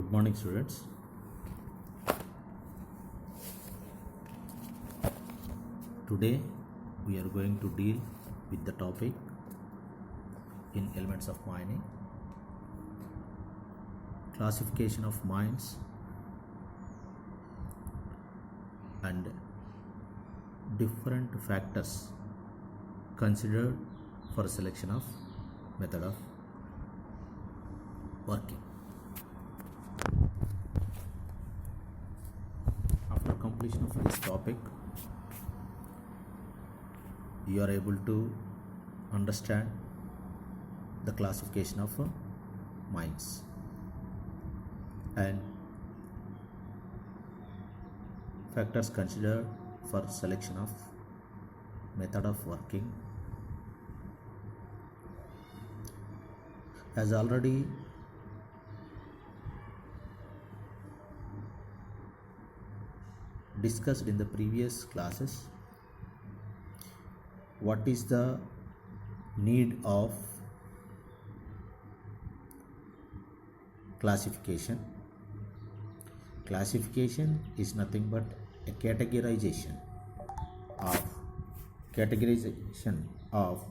Good morning, students. Today we are going to deal with the topic in elements of mining, classification of mines and different factors considered for selection of method of working. After completion of this topic, you are able to understand the classification of mines and factors considered for selection of method of working. As already discussed in the previous classes, what is the need of classification? Classification is nothing but a categorization of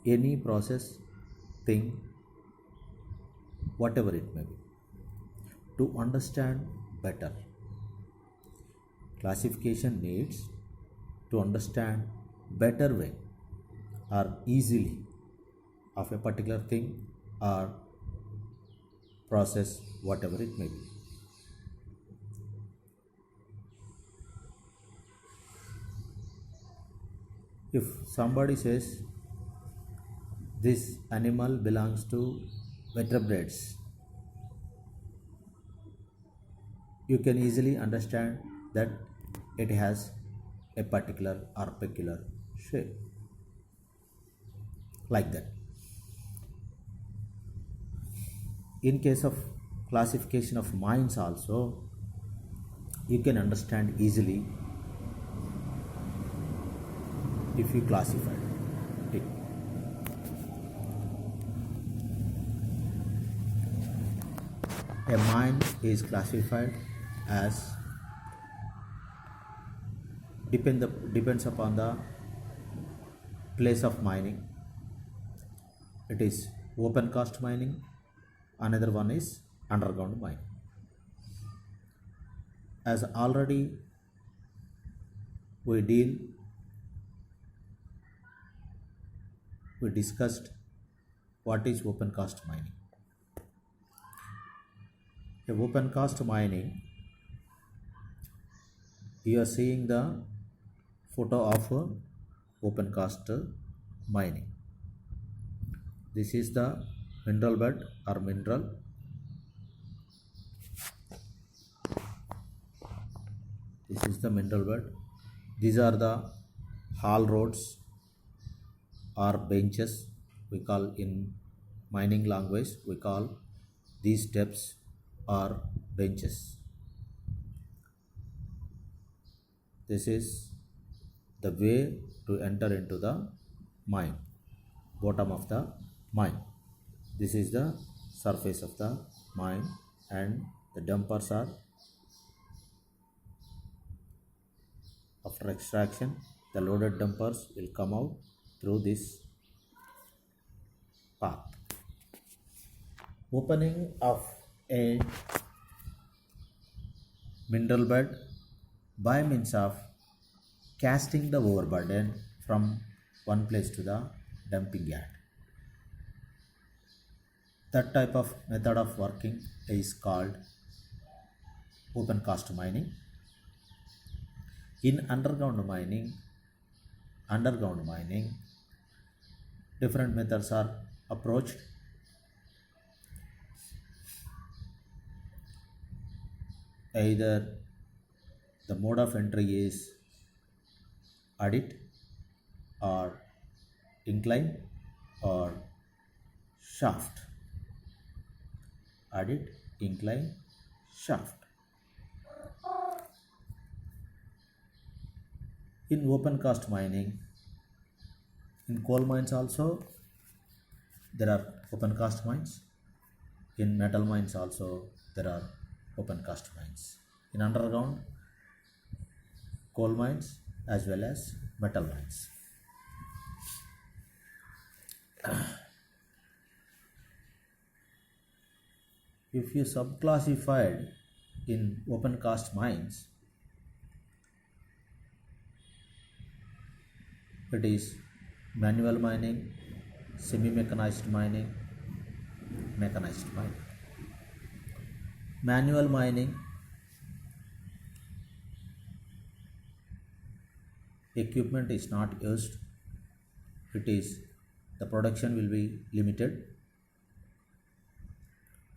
any process, thing, whatever it may be, to understand better. Classification needs to understand better way or easily of a particular thing or process, whatever it may be. If somebody says this animal belongs to vertebrates, you can easily understand that it has a particular or peculiar shape, like that. In case of classification of mines also, you can understand easily if you classify it. A mine is classified as depends upon the place of mining. It is open cast mining, another one is underground mining. As already we discussed what is open cast mining. A open cast mining, you are seeing the photo of open cast mining. This is the mineral bed or mineral. This is the mineral bed. These are the haul roads or benches. We call in mining language, we call these steps or benches. This is the way to enter into the mine, bottom of the mine. This is the surface of the mine, and the dumpers are after extraction. The loaded dumpers will come out through this path. Opening of a mineral bed by means of casting the overburden from one place to the dumping yard. That type of method of working is called open cast mining. In underground mining, different methods are approached. Either the mode of entry is adit or incline or shaft. Adit, incline, shaft. In open cast mining, in coal mines also, there are open cast mines. In metal mines also there are open cast mines. In underground coal mines as well as metal mines. If you subclassified in open cast mines, it is manual mining, semi-mechanized mining, mechanized mining. Manual mining, equipment is not used, it is the production will be limited.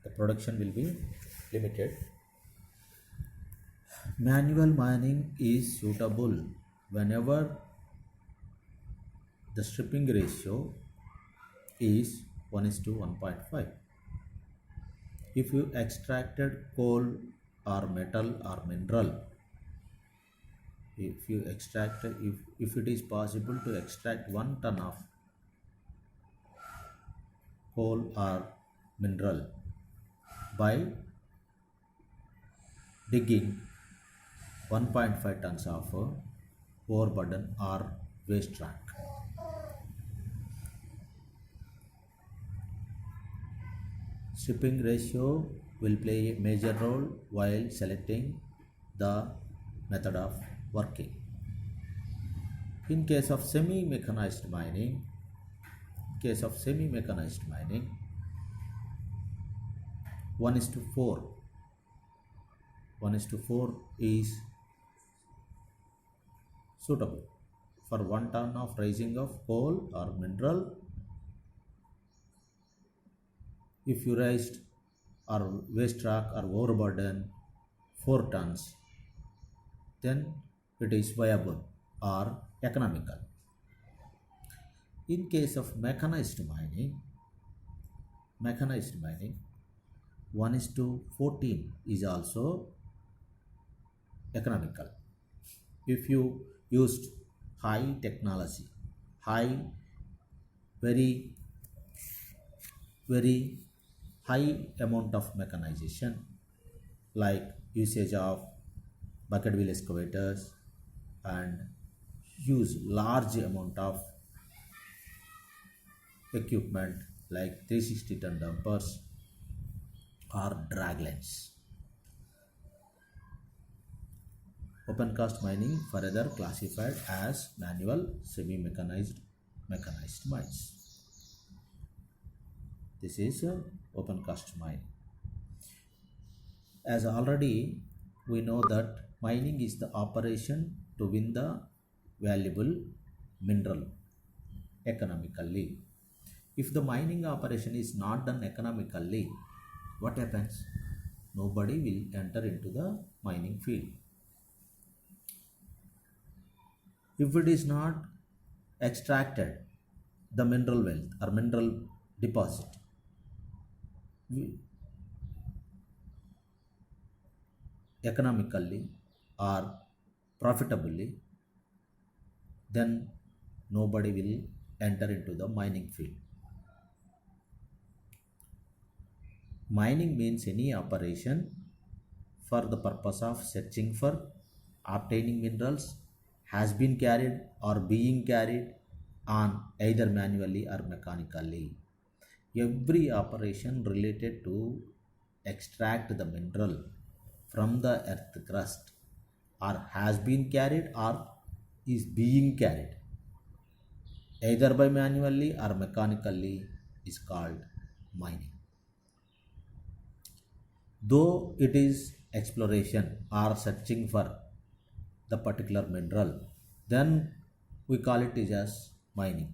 The production will be limited. Manual mining is suitable whenever the stripping ratio is 1:1.5. If you extracted coal or metal or mineral, if it is possible to extract 1 ton of coal or mineral by digging 1.5 tons of overburden or waste rock. Stripping ratio will play a major role while selecting the method of working. In case of semi-mechanized mining, 1:4. 1:4 is suitable for 1 ton of raising of coal or mineral. If you raised or waste rock or overburden 4 tons, then it is viable or economical. In case of mechanized mining, 1:14 is also economical. If you used high technology, very high amount of mechanization, like usage of bucket wheel excavators and use large amount of equipment like 360 ton dumpers or draglines. Open cast mining further classified as manual, semi-mechanized, mechanized mines. This is open cast mine. As already we know that mining is the operation to win the valuable mineral economically. If the mining operation is not done economically, what happens? Nobody will enter into the mining field. If it is not extracted, the mineral wealth or mineral deposit, economically or profitably, then nobody will enter into the mining field. Mining means any operation for the purpose of searching for, obtaining minerals, has been carried or being carried on either manually or mechanically. Every operation related to extract the mineral from the earth crust or has been carried or is being carried either by manually or mechanically is called mining. Though it is exploration or searching for the particular mineral, then we call it as mining.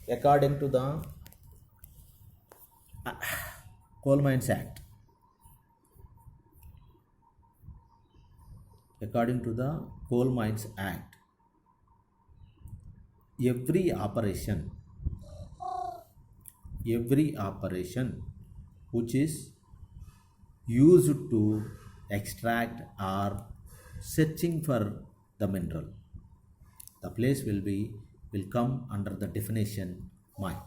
According to the Coal Mines Act, every operation which is used to extract or searching for the mineral, the place will come under the definition mine.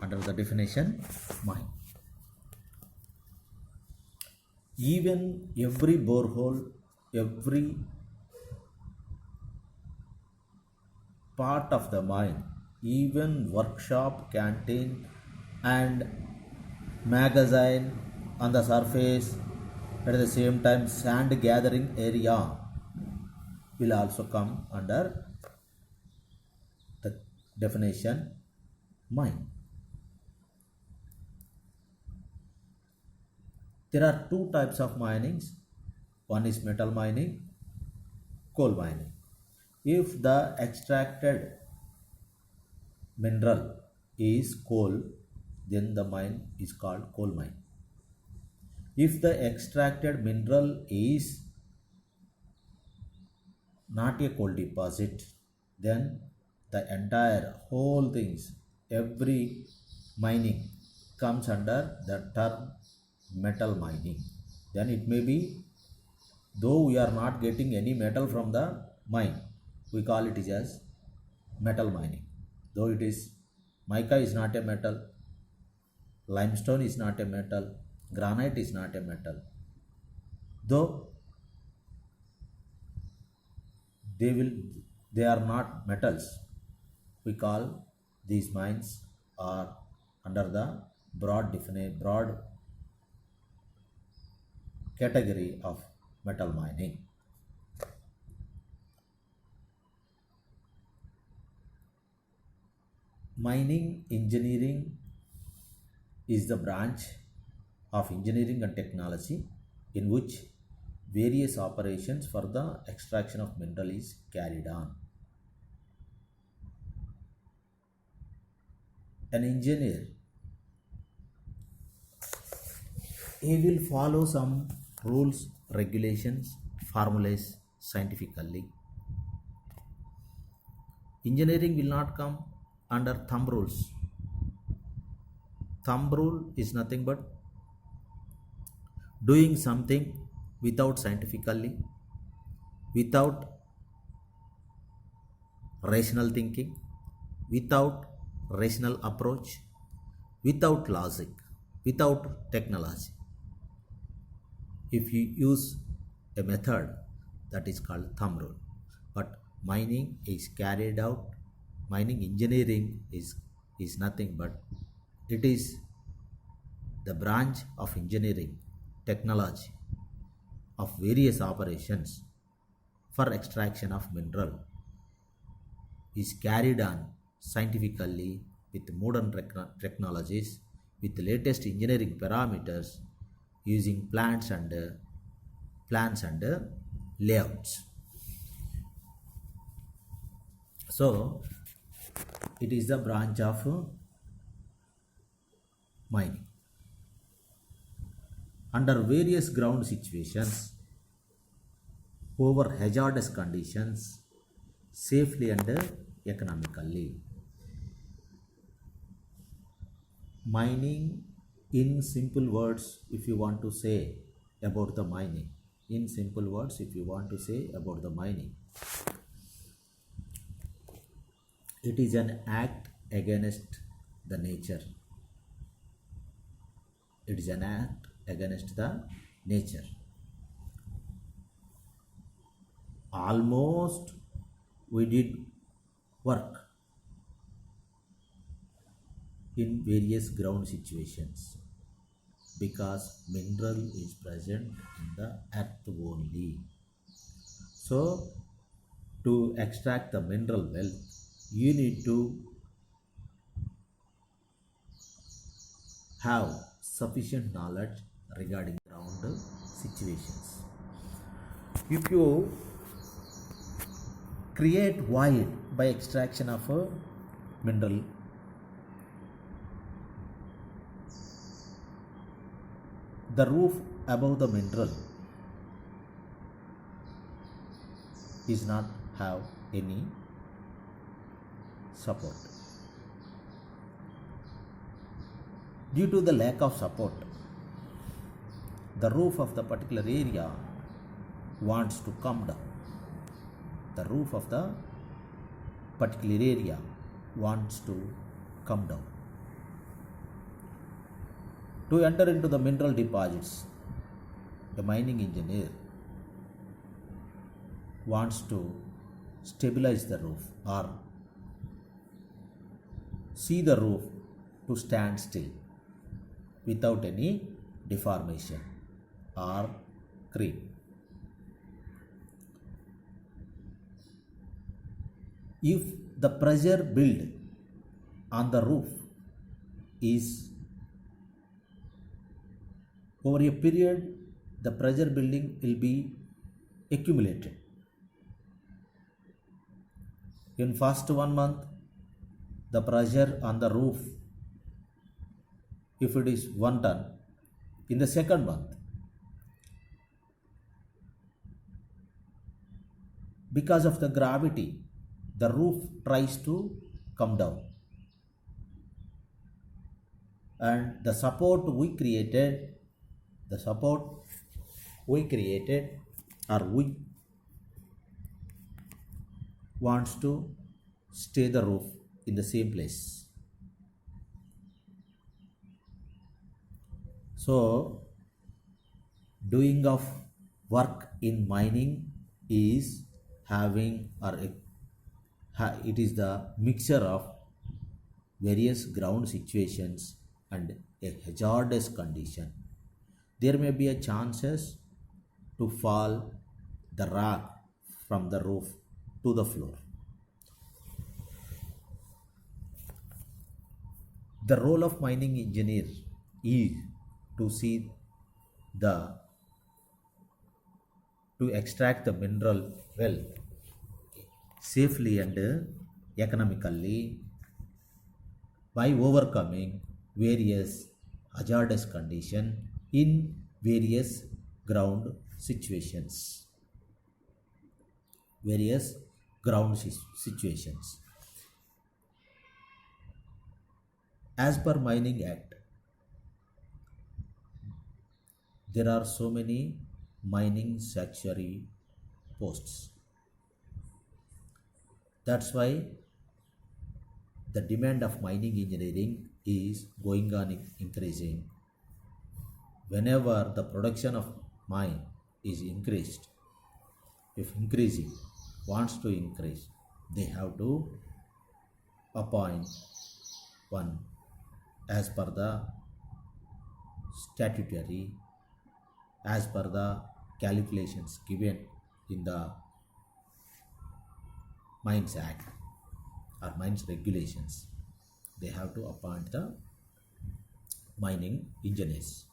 under the definition mine. Even every borehole, every part of the mine, even workshop, canteen, and magazine on the surface, at the same time sand gathering area will also come under the definition mine. There are two types of minings. One is metal mining, coal mining. If the extracted mineral is coal, then the mine is called coal mine. If the extracted mineral is not a coal deposit, then the entire whole things, every mining comes under the term metal mining. Then it may be, though we are not getting any metal from the mine, we call it as metal mining. Though it is, mica is not a metal, limestone is not a metal, granite is not a metal, though they are not metals, we call these mines are under the broad category of metal mining. Mining engineering is the branch of engineering and technology in which various operations for the extraction of mineral is carried on. An engineer, he will follow some rules, regulations, formulas scientifically. Engineering will not come under thumb rules. Thumb rule is nothing but doing something without scientifically, without rational thinking, without rational approach, without logic, without technology. If you use a method, that is called thumb rule. But mining is carried out, mining engineering is nothing but it is the branch of engineering technology of various operations for extraction of mineral is carried on scientifically with modern technologies, with the latest engineering parameters, using plans and layouts. So it is the branch of mining. Under various ground situations, over hazardous conditions, safely and economically. Mining, in simple words, if you want to say about the mining, in simple words, if you want to say about the mining, it is an act against the nature. It is an act against the nature. Almost we did work in various ground situations because mineral is present in the earth only. So to extract the mineral wealth, you need to have sufficient knowledge regarding ground situations. If you create void by extraction of a mineral, the roof above the mineral is not have any support. Due to the lack of support, the roof of the particular area wants to come down. The roof of the particular area wants to come down. To enter into the mineral deposits, a mining engineer wants to stabilize the roof or see the roof to stand still without any deformation or creep. If the pressure built on the roof is over a period, the pressure building will be accumulated. In first 1 month, the pressure on the roof, if it is 1 ton, in the second month, because of the gravity, the roof tries to come down, and the support we created or we wants to stay the roof in the same place. So doing of work in mining is having it is the mixture of various ground situations and a hazardous condition. There may be a chances to fall the rock from the roof to the floor. The role of mining engineer is to see to extract the mineral wealth safely and economically by overcoming various hazardous conditions in various ground situations. As per Mining Act, there are so many mining sanctuary posts. That's why the demand of mining engineering is going on increasing. Whenever the production of mine is increased, if increasing wants to increase, they have to appoint one as per the statutory, as per the calculations given in the Mines Act or Mines Regulations. They have to appoint the mining engineers.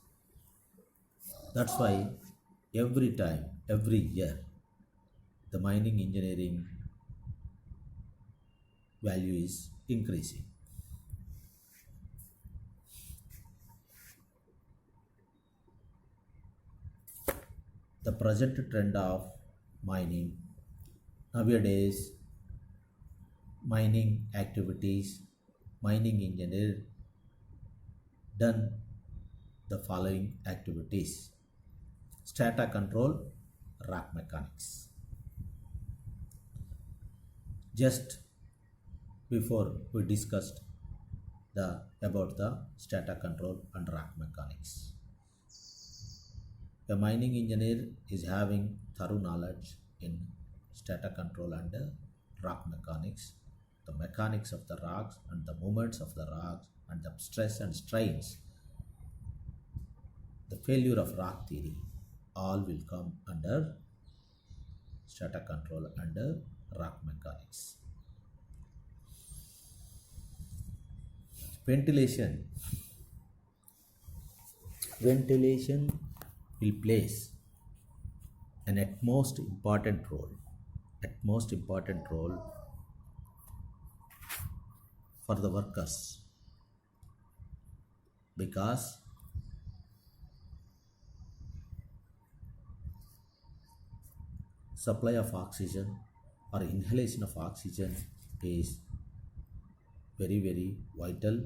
That's why every year, the mining engineering value is increasing. The present trend of mining nowadays, mining activities, mining engineer done the following activities: strata control, rock mechanics. Just before we discussed about the strata control and rock mechanics. A mining engineer is having thorough knowledge in strata control and rock mechanics, the mechanics of the rocks and the movements of the rocks and the stress and strains, the failure of rock theory, all will come under strata control and rock mechanics. Ventilation will place an utmost important role for the workers, because supply of oxygen or inhalation of oxygen is very, very vital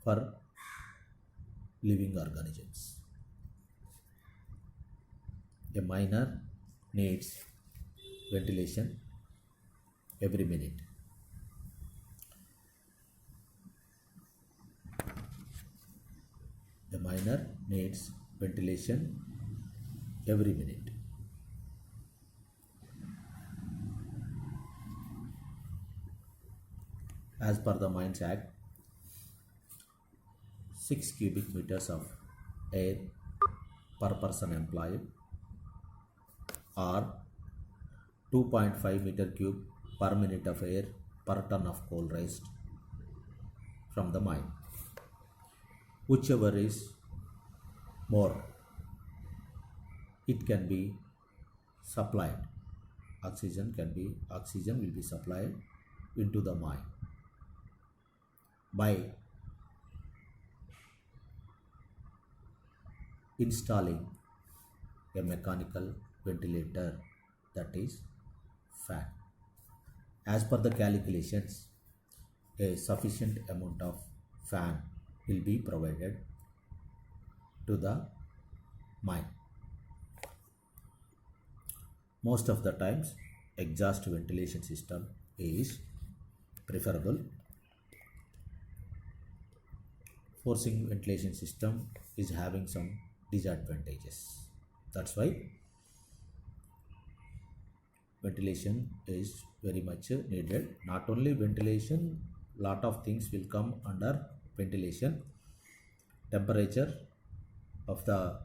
for living organisms. A miner needs ventilation every minute. A miner needs ventilation every minute. As per the Mines Act, 6 cubic meters of air per person employed or 2.5 meter cube per minute of air per ton of coal raised from the mine. Whichever is more, it can be supplied. Oxygen will be supplied into the mine by installing a mechanical ventilator, that is fan. As per the calculations, a sufficient amount of fan will be provided to the mine. Most of the times, exhaust ventilation system is preferable. Forcing ventilation system is having some disadvantages. That's why ventilation is very much needed. Not only ventilation, lot of things will come under ventilation. Temperature of the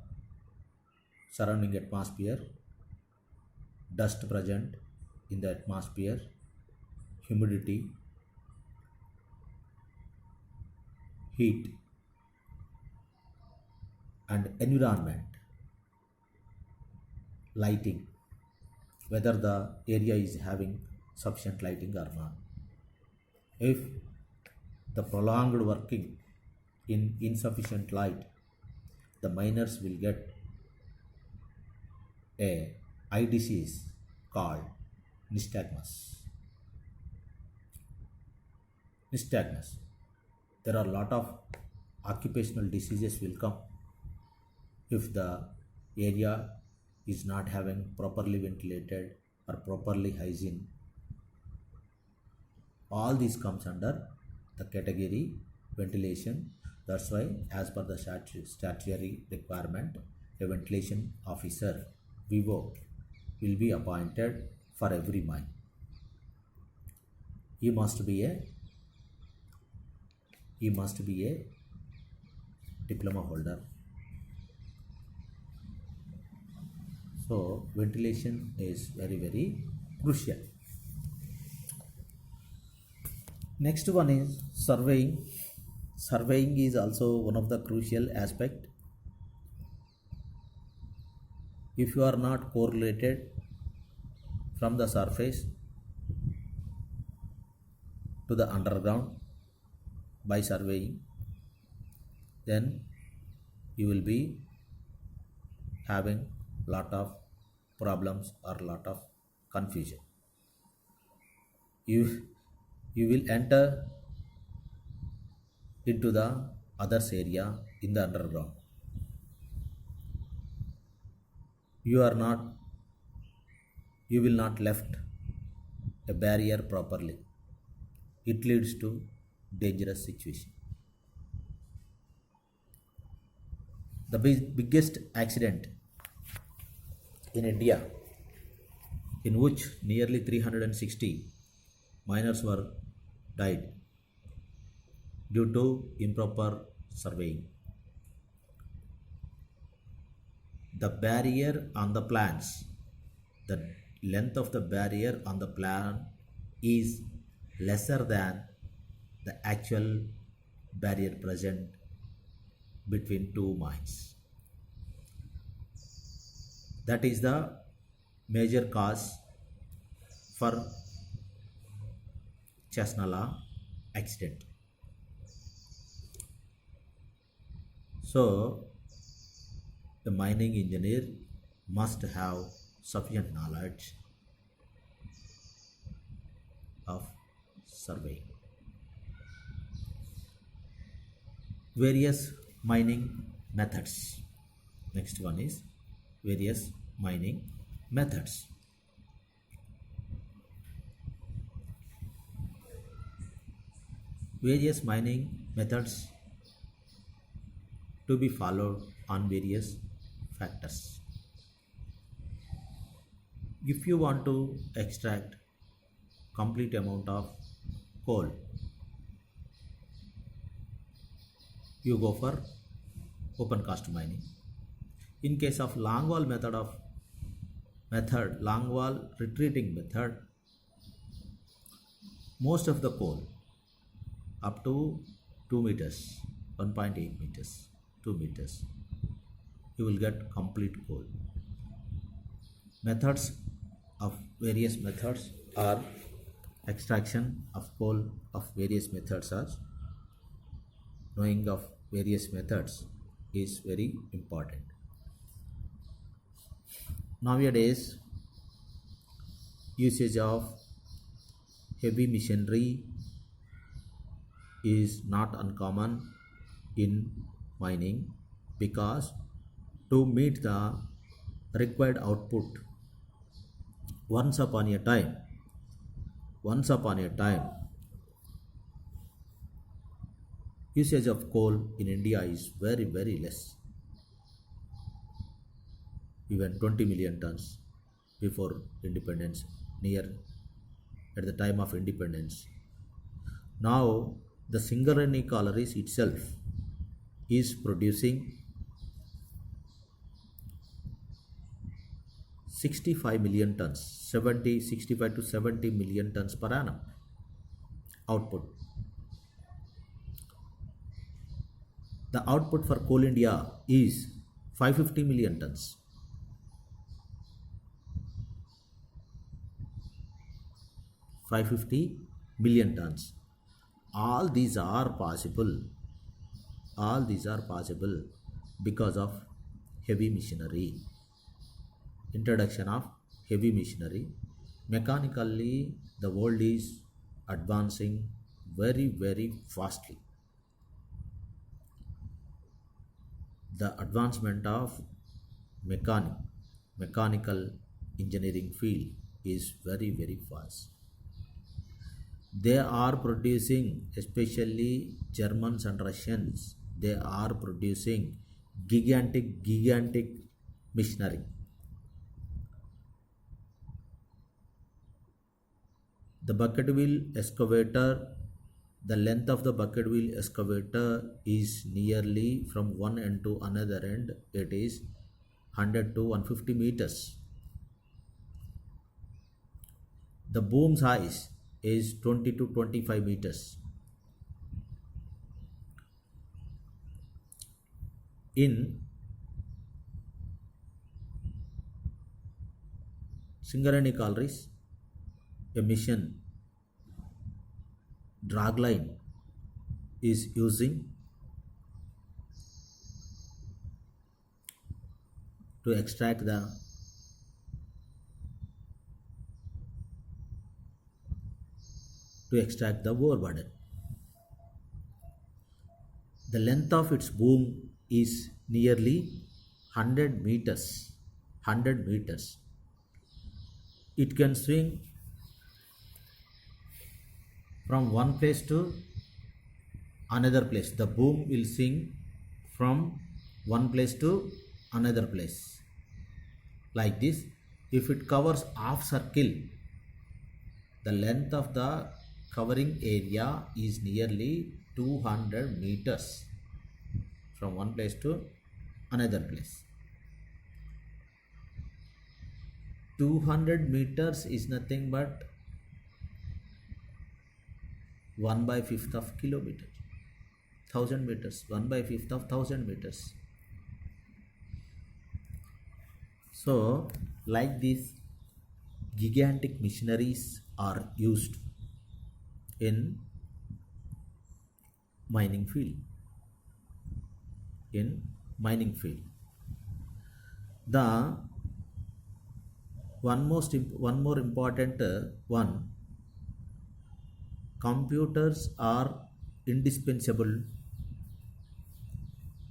surrounding atmosphere, dust present in the atmosphere, humidity, heat, and environment, lighting, whether the area is having sufficient lighting or not. If the prolonged working in insufficient light, the miners will get a eye disease called nystagmus. Nystagmus. There are a lot of occupational diseases will come if the area is not having properly ventilated or properly hygiene. All these comes under the category ventilation. That's why, as per the statutory requirement, a ventilation officer VO will be appointed for every mine. He must be a diploma holder. So ventilation is very, very crucial. Next one is surveying. Surveying is also one of the crucial aspect. If you are not correlated from the surface to the underground by surveying, then you will be having lot of problems or lot of confusion. You will enter into the others area in the underground. You will not left a barrier properly. It leads to dangerous situation. The biggest accident in India, in which nearly 360 miners were died due to improper surveying. The barrier on the plans, the length of the barrier on the plan is lesser than the actual barrier present between two mines. That is the major cause for Chesnala accident. So the mining engineer must have sufficient knowledge of surveying. Various mining methods. Next one is various mining methods. Various mining methods to be followed on various factors. If you want to extract complete amount of coal, you go for open cast mining. In case of long wall retreating method, most of the coal up to 2 meters, 1.8 meters, 2 meters, you will get complete coal. Methods of various methods are extraction of coal of various methods are knowing of various methods is very important. Nowadays, usage of heavy machinery is not uncommon in mining because to meet the required output once upon a time, usage of coal in India is very, very less. Even 20 million tons before independence, near at the time of independence. Now, the Singareni collieries itself is producing 65 million tons, 65 to 70 million tons per annum output. The output for Coal India is 550 million tons. $550 million tons. All these are possible because of heavy machinery. Introduction of heavy machinery. Mechanically, the world is advancing very, very fastly. The advancement of mechanical engineering field is very, very fast. They are producing, especially Germans and Russians, they are producing gigantic machinery. The bucket wheel excavator, the length of the bucket wheel excavator is nearly from one end to another end, it is 100 to 150 meters. The boom size is 20 to 25 meters. In Singareni collieries, a machine drag line is using to extract the overburden. The length of its boom is nearly 100 meters. It can swing from one place to another place. The boom will swing from one place to another place. Like this, if it covers half circle, the length of the covering area is nearly 200 meters from one place to another place. 200 meters is nothing but 1/5 of kilometer. 1000 meters, 1/5 of 1000 meters. So, like this, gigantic machineries are used in mining field. The one more important one, computers are indispensable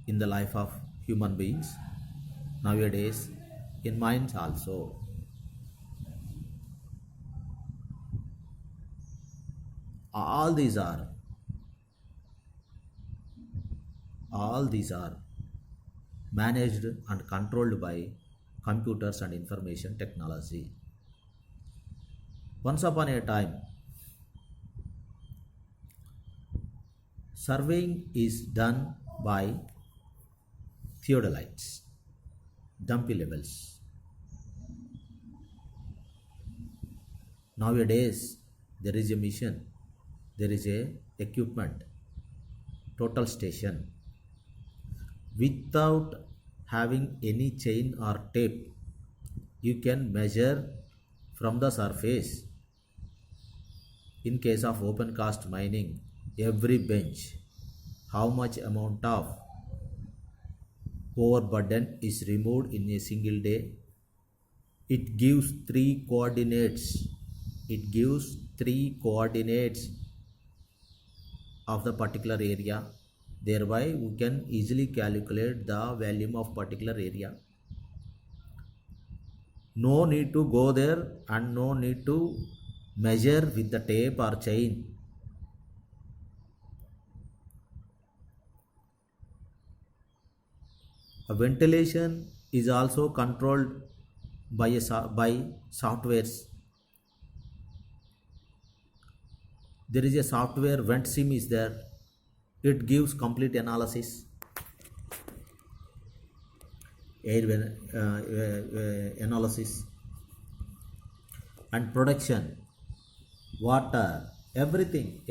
in the life of human beings nowadays, in mines also. All these are managed and controlled by computers and information technology. Once upon a time, surveying is done by theodolites, dumpy levels. Nowadays, there is a mission, there is a equipment, total station. Without having any chain or tape, you can measure from the surface. In case of open cast mining, every bench, how much amount of overburden is removed in a single day. It gives three coordinates. It gives three coordinates of the particular area. Thereby, we can easily calculate the volume of particular area. No need to go there and no need to measure with the tape or chain. A ventilation is also controlled by softwares. There is a software, VentSim is there. It gives complete analysis, air analysis, and production, water, everything.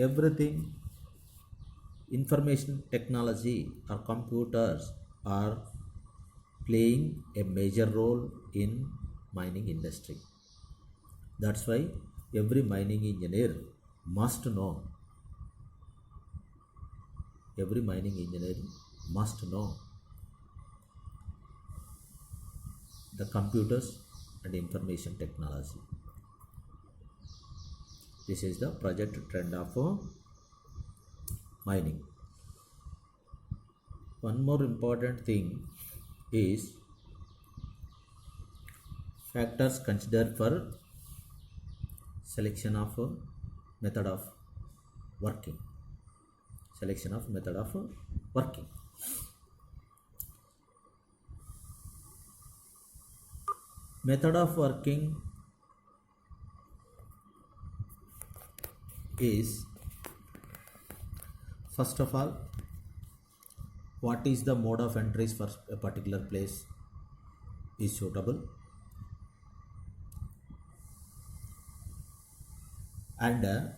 Information technology or computers are playing a major role in mining industry. That's why every mining engineer must know. Every mining engineer must know the computers and information technology. This is the project trend of mining. One more important thing is factors considered for selection of method of working. Selection of method of working. Method of working is, first of all, what is the mode of entries for a particular place is suitable, and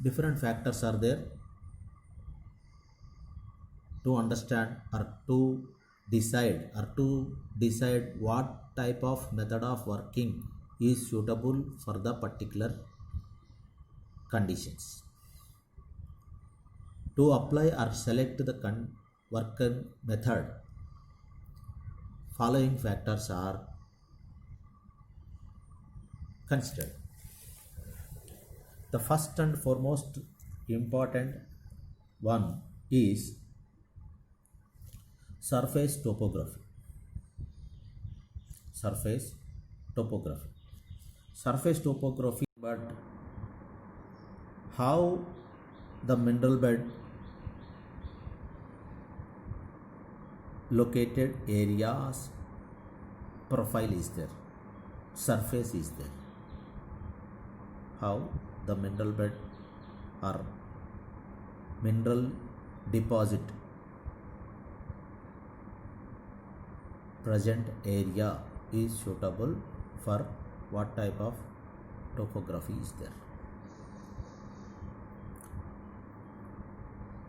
different factors are there to understand or to decide what type of method of working is suitable for the particular conditions. To apply or select the working method, following factors are considered. The first and foremost important one is surface topography. Surface topography. Surface topography, but how the mineral bed located areas profile is there, surface is there, how the mineral bed or mineral deposit present area is suitable for what type of topography is there.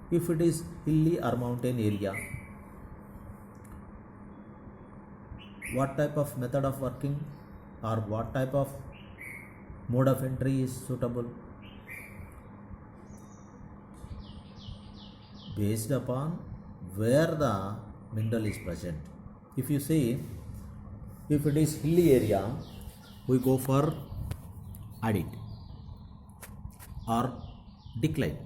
If it is hilly or mountain area, what type of method of working or what type of mode of entry is suitable? Based upon where the mineral is present. If you see, if it is hilly area, we go for adit or decline.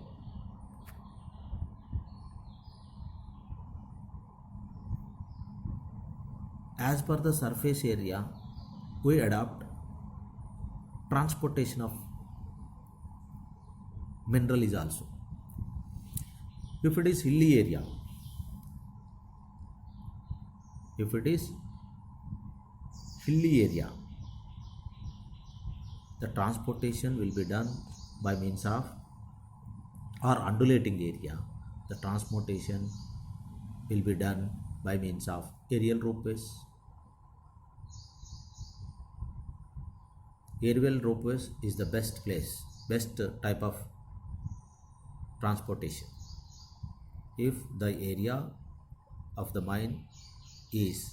As per the surface area, we adopt transportation of mineral is also. If it is hilly area, If it is hilly area, the transportation will be done by means of, or undulating area, the transportation will be done by means of aerial ropeways. Aerial ropeways is the best type of transportation. If the area of the mine is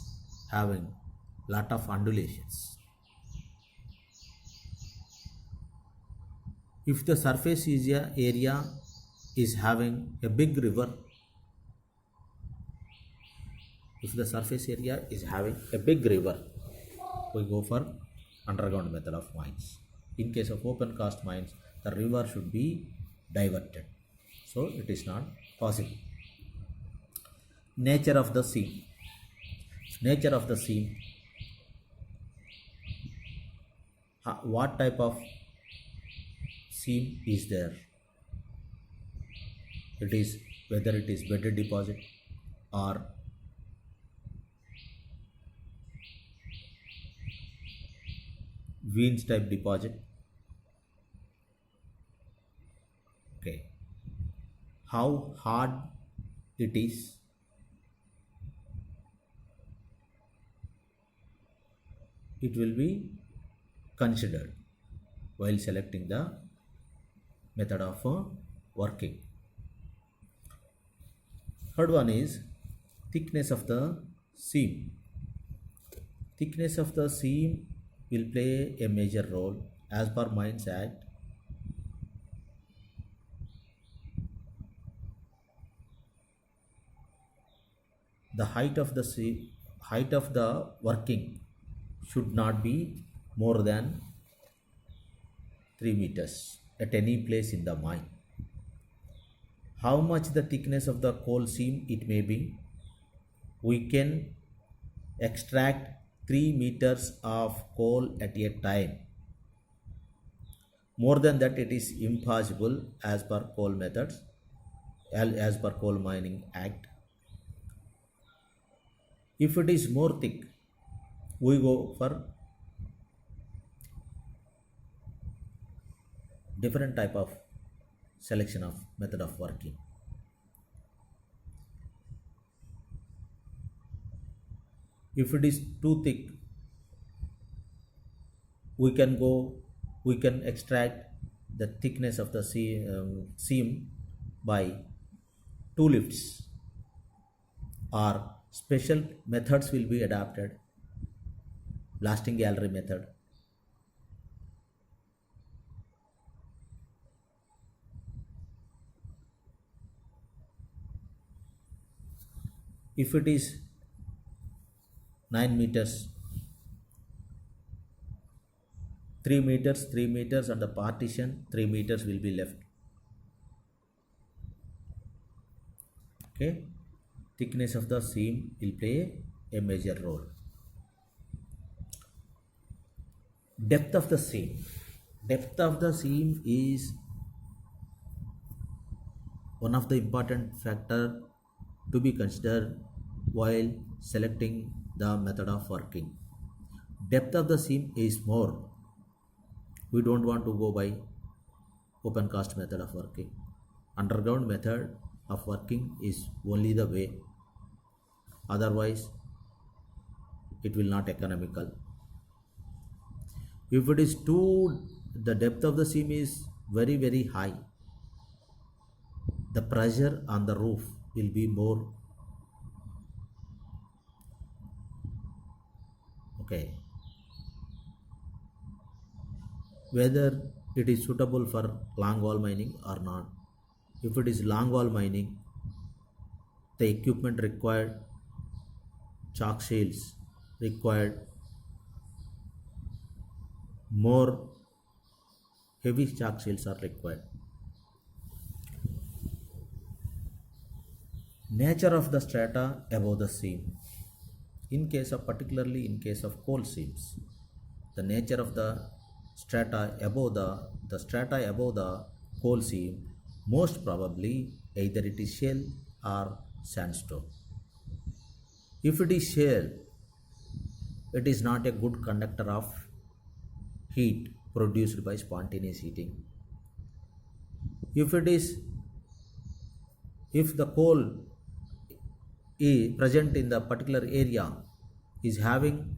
having lot of undulations, if the surface area is having a big river, we go for underground method of mines. In case of open cast mines, the river should be diverted, so it is not possible. Nature of the seam. What type of seam is there? Whether it is bedded deposit or veins type deposit. Okay, how hard it is, it will be considered while selecting the method of working. Third one is thickness of the seam. Thickness of the seam will play a major role. As per Mines Act, the height of the working should not be more than 3 meters at any place in the mine. How much the thickness of the coal seam it may be, we can extract 3 meters of coal at a time. More than that, it is impossible as per coal methods, as per Coal Mining Act. If it is more thick, we go for different type of selection of method of working. If it is too thick, we can extract the thickness of the seam by 2 lifts, or special methods will be adapted. Blasting gallery method. If it is 9 meters, 3 meters and the partition 3 meters will be left. Okay, thickness of the seam will play a major role. Depth of the seam. Depth of the seam is one of the important factor to be considered while selecting the method of working. Depth of the seam is more. We don't want to go by open cast method of working. Underground method of working is only the way. Otherwise, it will not economical. If it is the depth of the seam is very high, the pressure on the roof will be more. Okay, whether it is suitable for long wall mining or not. If it is long wall mining, the equipment required, chalk shields required, more heavy chalk shields are required. Nature of the strata above the seam. Particularly in case of coal seams, the nature of the strata above the coal seam, most probably either it is shale or sandstone. If it is shale, it is not a good conductor of heat produced by spontaneous heating. If it is, if the coal is present in the particular area is having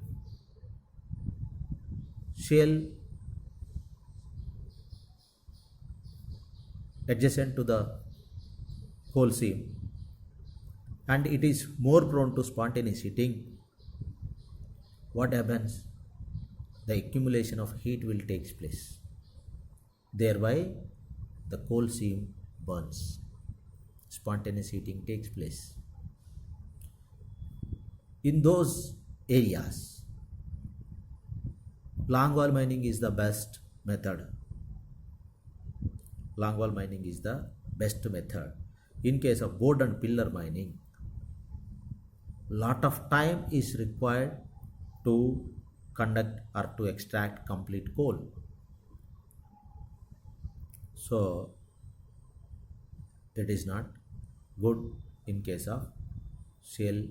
shale adjacent to the coal seam and it is more prone to spontaneous heating, what happens? The accumulation of heat will take place. Thereby, the coal seam burns. Spontaneous heating takes place. In those areas, longwall mining is the best method. Longwall mining is the best method. In case of board and pillar mining, lot of time is required to conduct or to extract complete coal. So it is not good in case of shale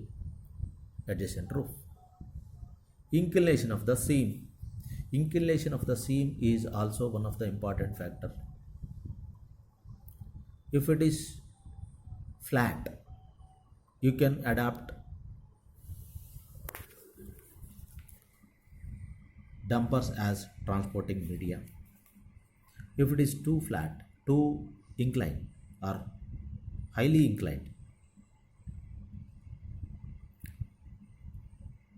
adjacent roof. Inclination of the seam. Inclination of the seam is also one of the important factor. If it is flat, you can adapt dumpers as transporting media. If it is too flat, too inclined or highly inclined,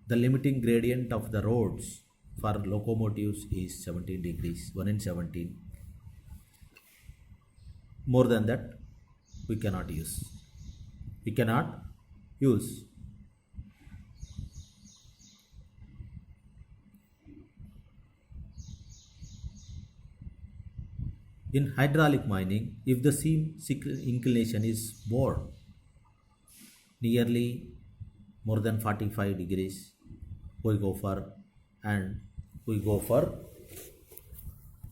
the limiting gradient of the roads for locomotives is 17 degrees, 1 in 17. More than that, we cannot use. We cannot use. In hydraulic mining, if the seam inclination is more, nearly more than 45 degrees, we go for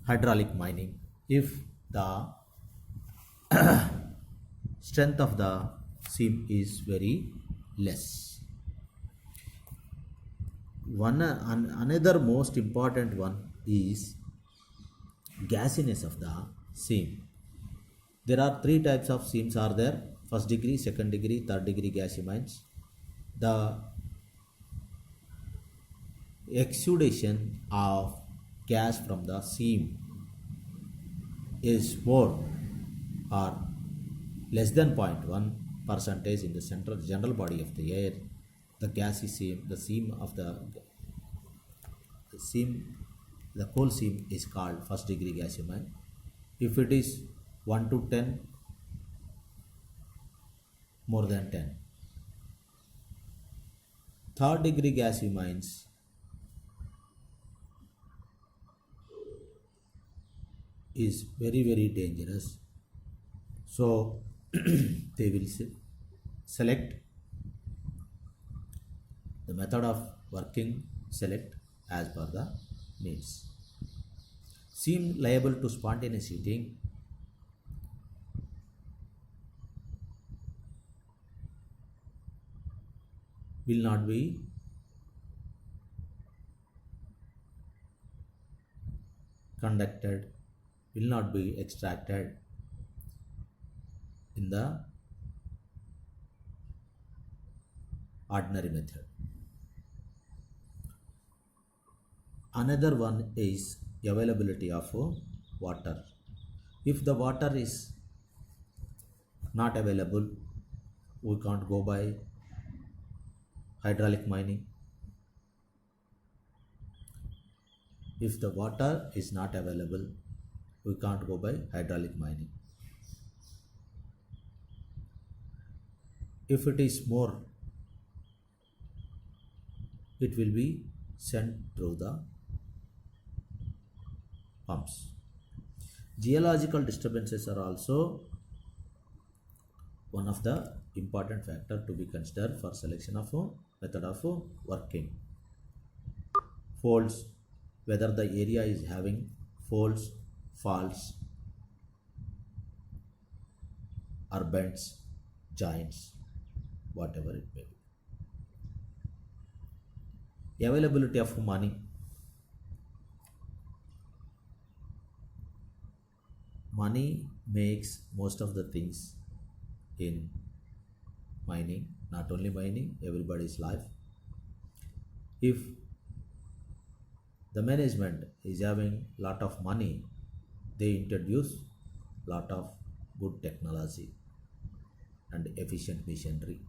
hydraulic mining. If the strength of the seam is very less. Another most important one is gassiness of the seam. There are three types of seams are there: first degree, second degree, third degree gassy mines. The exudation of gas from the seam is more or less than 0.1 percentage in the central general body of the air. The gassy seam, the coal seam is called first degree gassy mine. If it is 1 to 10, more than 10. Third degree gassy mines is very, very dangerous. So they will select the method of working, select as per the needs. Seem liable to spontaneous heating. Will not be conducted, will not be extracted in the ordinary method. Another one is availability of water. If the water is not available, we can't go by hydraulic mining. If the water is not available, we can't go by hydraulic mining. If it is more, it will be sent through the pumps. Geological disturbances are also one of the important factor to be considered for selection of a method of working. Folds, whether the area is having folds, faults or bends, joints, whatever it may be. Availability of money. Money makes most of the things in mining, not only mining, everybody's life. If the management is having lot of money, they introduce lot of good technology and efficient machinery.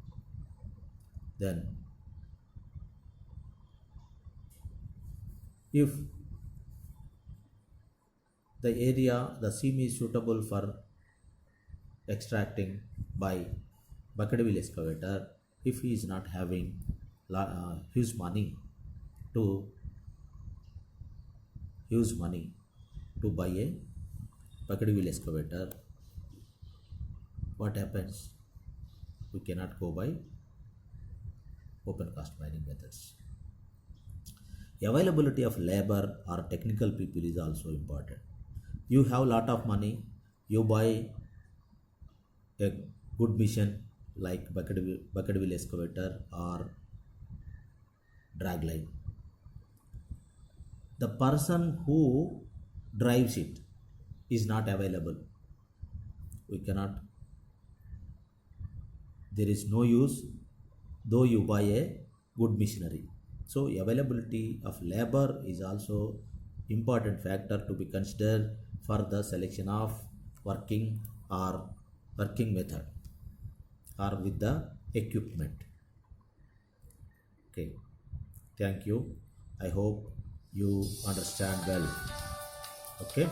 Then if the area, the seam is suitable for extracting by bucket wheel excavator, if he is not having huge money to buy a bucket wheel excavator, what happens? We cannot go by open cast mining methods. Availability of labor or technical people is also important. You have lot of money, you buy a good machine like bucket wheel excavator or drag line. The person who drives it is not available. We cannot, there is no use though you buy a good machinery. So availability of labor is also important factor to be considered for the selection of working method or with the equipment. Okay, thank you. I hope you understand well. Okay.